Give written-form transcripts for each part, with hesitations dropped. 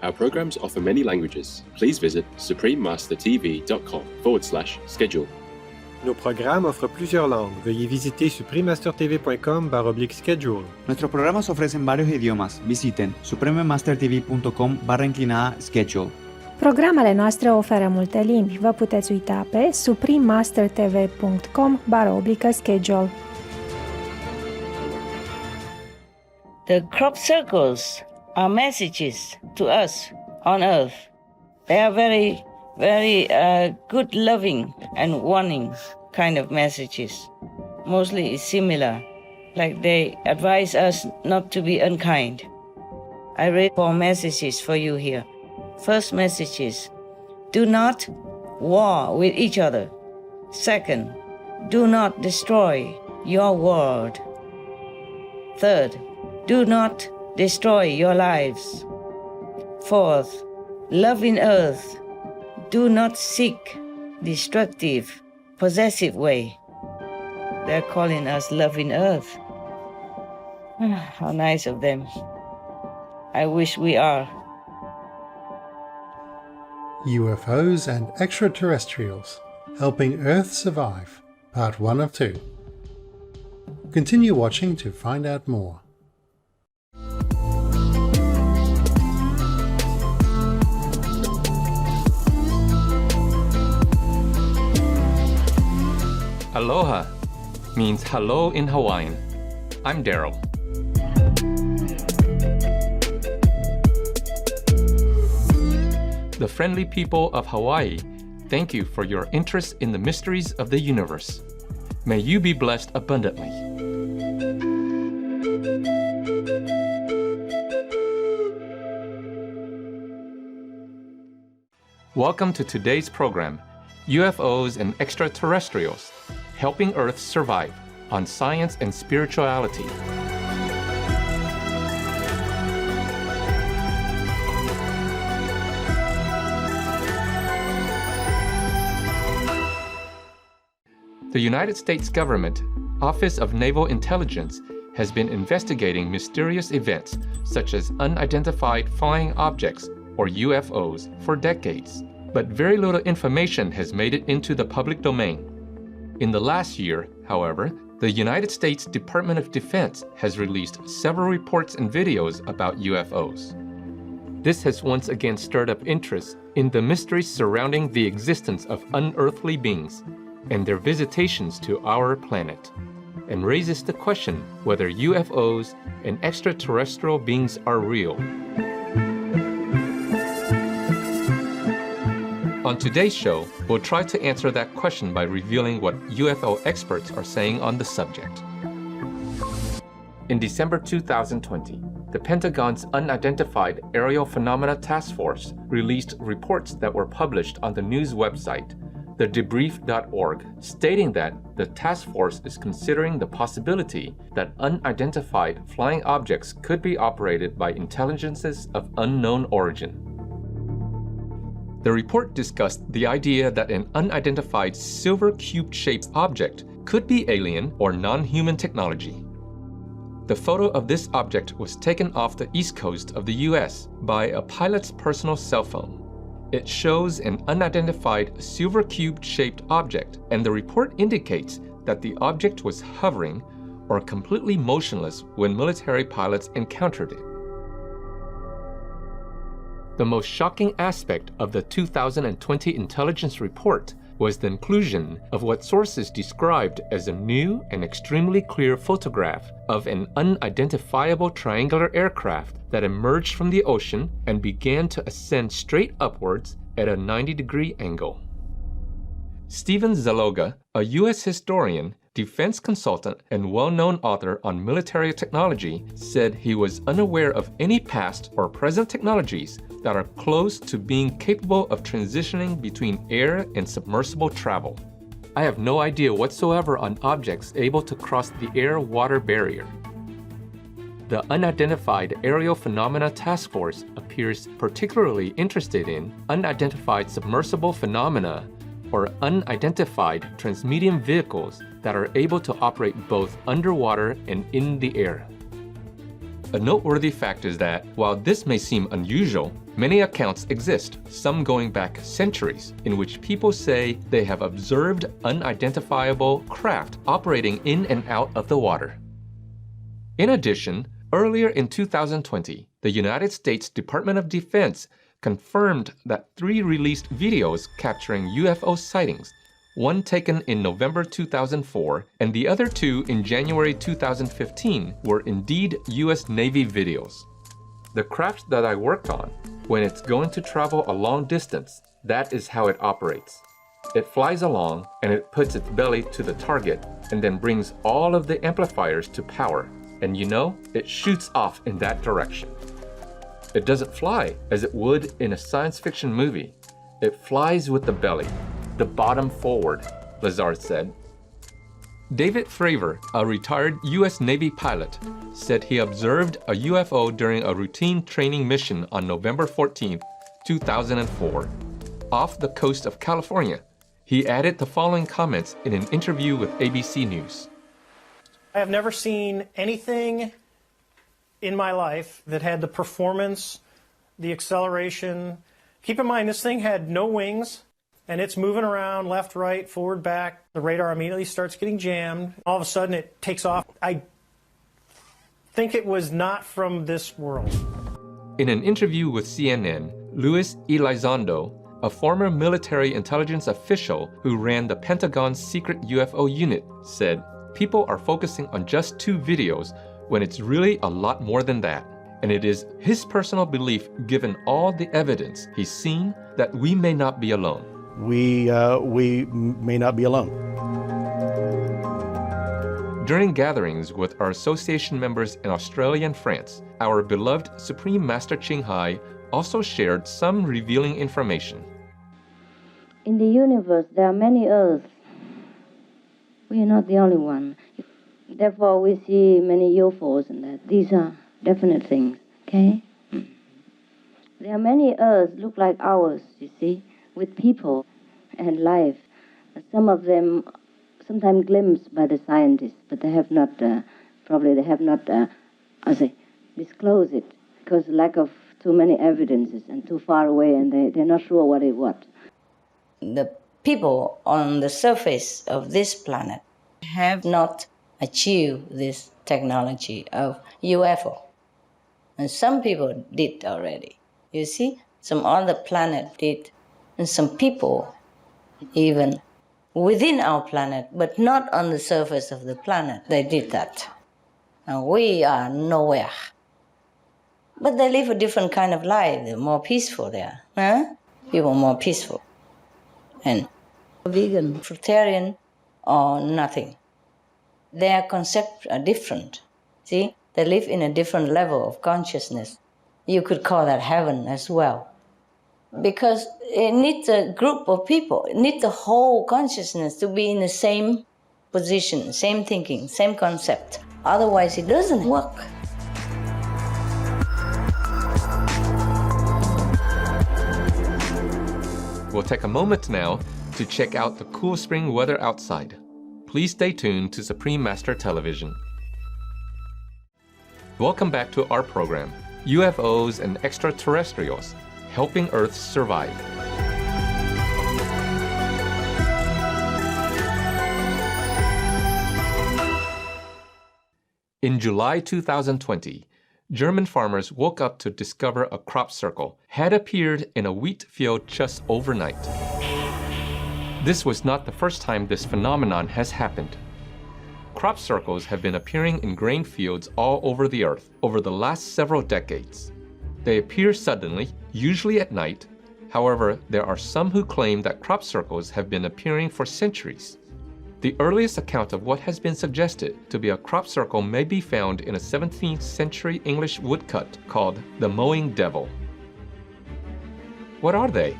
Our programs offer many languages. Please visit suprememastertv.com/schedule. Nos programmes offrent plusieurs langues. Veuillez visiter suprememastertv.com/schedule. Nuestros programas ofrecen varios idiomas. Visiten suprememastertv.com/schedule. Programele noastre oferă multe limbi. Vă puteți uita pe suprememastertv.com/schedule. The crop circles are messages to us on Earth. They are very, very good, loving and warning kind of messages. Mostly it's similar, like they advise us not to be unkind. I read 4 messages for you here. First message is, do not war with each other. Second, do not destroy your world. Third, do not destroy your lives. Fourth, love in earth. Do not seek destructive, possessive way. They're calling us love in earth. How nice of them. I wish we are. UFOs and Extraterrestrials, Helping Earth Survive, Part 1 of 2. Continue watching to find out more. Aloha means hello in Hawaiian. I'm Daryl. The friendly people of Hawaii, thank you for your interest in the mysteries of the universe. May you be blessed abundantly. Welcome to today's program, UFOs and Extraterrestrials, Helping Earth Survive, on Science and Spirituality. The United States Government, Office of Naval Intelligence, has been investigating mysterious events such as unidentified flying objects, or UFOs, for decades. But very little information has made it into the public domain. In the last year, however, the United States Department of Defense has released several reports and videos about UFOs. This has once again stirred up interest in the mysteries surrounding the existence of unearthly beings and their visitations to our planet, and raises the question whether UFOs and extraterrestrial beings are real. On today's show, we'll try to answer that question by revealing what UFO experts are saying on the subject. In December 2020, the Pentagon's Unidentified Aerial Phenomena Task Force released reports that were published on the news website, thedebrief.org, stating that the task force is considering the possibility that unidentified flying objects could be operated by intelligences of unknown origin. The report discussed the idea that an unidentified silver cube-shaped object could be alien or non-human technology. The photo of this object was taken off the east coast of the US by a pilot's personal cell phone. It shows an unidentified silver cube-shaped object, and the report indicates that the object was hovering or completely motionless when military pilots encountered it. The most shocking aspect of the 2020 intelligence report was the inclusion of what sources described as a new and extremely clear photograph of an unidentifiable triangular aircraft that emerged from the ocean and began to ascend straight upwards at a 90-degree angle. Stephen Zaloga, a U.S. historian, defense consultant, and well-known author on military technology, said he was unaware of any past or present technologies that are close to being capable of transitioning between air and submersible travel. I have no idea whatsoever on objects able to cross the air-water barrier. The Unidentified Aerial Phenomena Task Force appears particularly interested in unidentified submersible phenomena or unidentified transmedium vehicles that are able to operate both underwater and in the air. A noteworthy fact is that, while this may seem unusual, many accounts exist, some going back centuries, in which people say they have observed unidentifiable craft operating in and out of the water. In addition, earlier in 2020, the United States Department of Defense confirmed that 3 released videos capturing UFO sightings, one taken in November 2004 and the other 2 in January 2015, were indeed US Navy videos. The craft that I worked on, when it's going to travel a long distance, that is how it operates. It flies along and it puts its belly to the target and then brings all of the amplifiers to power. And you know, it shoots off in that direction. It doesn't fly as it would in a science fiction movie. It flies with the belly, the bottom forward, Lazard said. David Fravor, a retired US Navy pilot, said he observed a UFO during a routine training mission on November 14, 2004, off the coast of California. He added the following comments in an interview with ABC News. I have never seen anything in my life that had the performance, the acceleration. Keep in mind, this thing had no wings, and it's moving around left, right, forward, back. The radar immediately starts getting jammed. All of a sudden, it takes off. I think it was not from this world. In an interview with CNN, Luis Elizondo, a former military intelligence official who ran the Pentagon's secret UFO unit, said, "People are focusing on just 2 videos when it's really a lot more than that. And it is his personal belief, given all the evidence he's seen, that we may not be alone." We may not be alone. During gatherings with our association members in Australia and France, our beloved Supreme Master Ching Hai also shared some revealing information. In the universe, there are many Earths. We are not the only one. Therefore, we see many UFOs and that. These are definite things, okay? There are many Earths look like ours, you see, with people and life. Some of them sometimes glimpsed by the scientists, but they have not, disclosed it because lack of too many evidences and too far away, and they're not sure what it was. The people on the surface of this planet have not achieved this technology of UFO. And some people did already. You see, some other planet did. And some people, even within our planet, but not on the surface of the planet, they did that. And we are nowhere. But they live a different kind of life. They're more peaceful there. Huh? People more peaceful. And vegan, fruitarian, or nothing. Their concepts are different. See? They live in a different level of consciousness. You could call that heaven as well. Because it needs a group of people, it needs the whole consciousness to be in the same position, same thinking, same concept. Otherwise, it doesn't work. We'll take a moment now to check out the cool spring weather outside. Please stay tuned to Supreme Master Television. Welcome back to our program, UFOs and Extraterrestrials, Helping Earth Survive. In July 2020, German farmers woke up to discover a crop circle had appeared in a wheat field just overnight. This was not the first time this phenomenon has happened. Crop circles have been appearing in grain fields all over the earth over the last several decades. They appear suddenly, usually at night. However, there are some who claim that crop circles have been appearing for centuries. The earliest account of what has been suggested to be a crop circle may be found in a 17th century English woodcut called the Mowing Devil. What are they?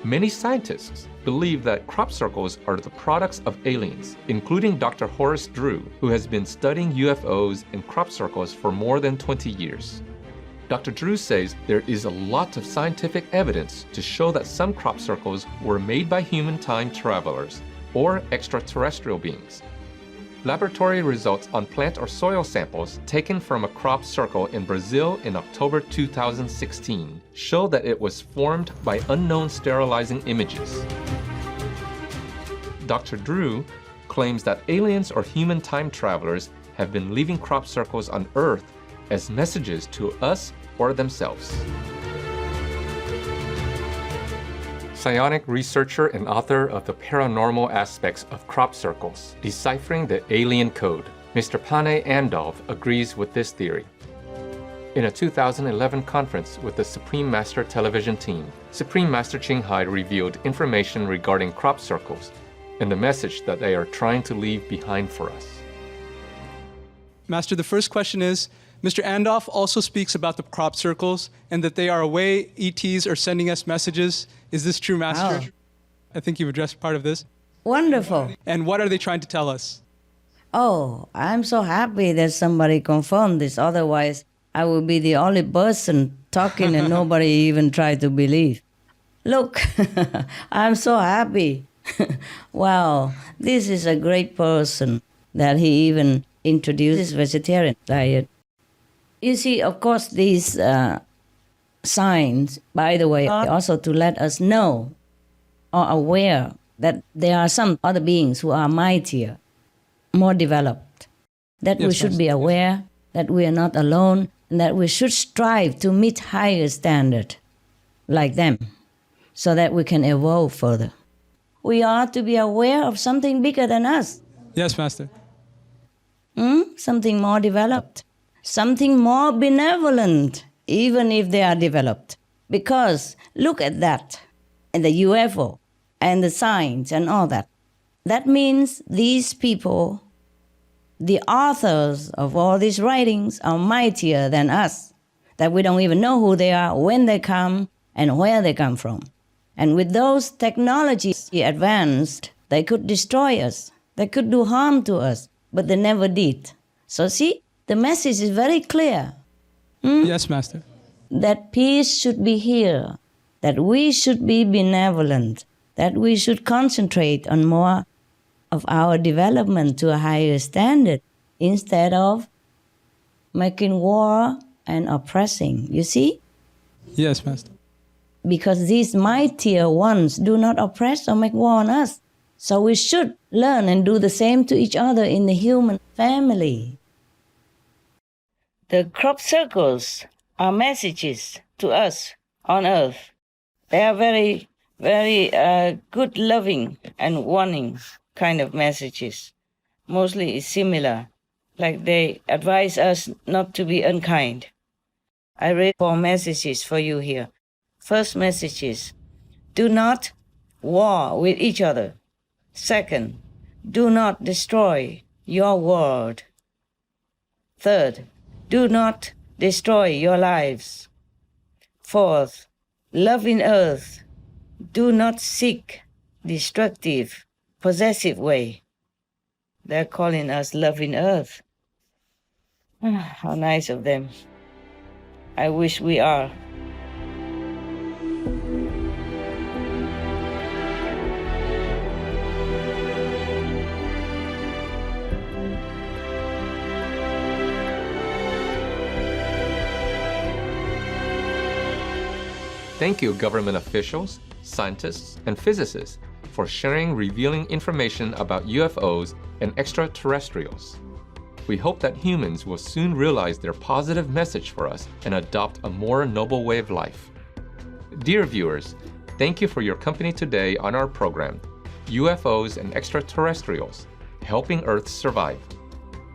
Many scientists believe that crop circles are the products of aliens, including Dr. Horace Drew, who has been studying UFOs and crop circles for more than 20 years. Dr. Drew says there is a lot of scientific evidence to show that some crop circles were made by human time travelers or extraterrestrial beings. Laboratory results on plant or soil samples taken from a crop circle in Brazil in October 2016 show that it was formed by unknown sterilizing images. Dr. Drew claims that aliens or human time travelers have been leaving crop circles on Earth as messages to us or themselves. Psionic researcher and author of the paranormal aspects of crop circles, Deciphering the Alien Code, Mr. Pane Andolph agrees with this theory. In a 2011 conference with the Supreme Master television team, Supreme Master Ching Hai revealed information regarding crop circles and the message that they are trying to leave behind for us. Master, the first question is, Mr. Andolph also speaks about the crop circles and that they are a way ETs are sending us messages. Is this true, Master? Oh. I think you've addressed part of this. Wonderful. And what are they trying to tell us? Oh, I'm so happy that somebody confirmed this. Otherwise, I would be the only person talking and nobody even tried to believe. Look, I'm so happy. Wow, this is a great person that he even introduces vegetarian diet. You see, of course, these signs, by the way, are also to let us know or aware that there are some other beings who are mightier, more developed, that we should be aware that we are not alone and that we should strive to meet higher standard like them so that we can evolve further. We are to be aware of something bigger than us. Yes, Master. Something more developed, something more benevolent, even if they are developed. Because look at that, and the UFO, and the signs, and all that. That means these people, the authors of all these writings, are mightier than us, that we don't even know who they are, when they come, and where they come from. And with those technologies advanced, they could destroy us. They could do harm to us, but they never did. So see, the message is very clear. Yes, Master. That peace should be here, that we should be benevolent, that we should concentrate on more of our development to a higher standard instead of making war and oppressing. You see? Yes, Master. Because these mightier ones do not oppress or make war on us. So we should learn and do the same to each other in the human family. The crop circles are messages to us on Earth. They are very, very good, loving and warning kind of messages. Mostly it's similar, like they advise us not to be unkind. I read 4 messages for you here. First message is, do not war with each other. Second, do not destroy your world. Third, do not destroy your lives. Fourth, love in earth. Do not seek destructive, possessive way. They're calling us love in earth. How nice of them. I wish we are. Thank you, government officials, scientists, and physicists for sharing revealing information about UFOs and extraterrestrials. We hope that humans will soon realize their positive message for us and adopt a more noble way of life. Dear viewers, thank you for your company today on our program, UFOs and Extraterrestrials, Helping Earth Survive.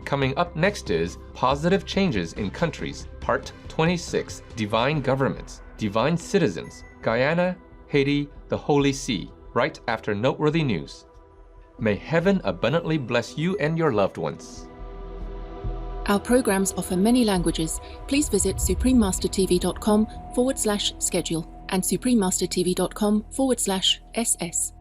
Coming up next is Positive Changes in Countries, Part 26, Divine Governments, Divine Citizens, Guyana, Haiti, the Holy See, right after noteworthy news. May heaven abundantly bless you and your loved ones. Our programs offer many languages. Please visit suprememastertv.com/schedule and suprememastertv.com/SS.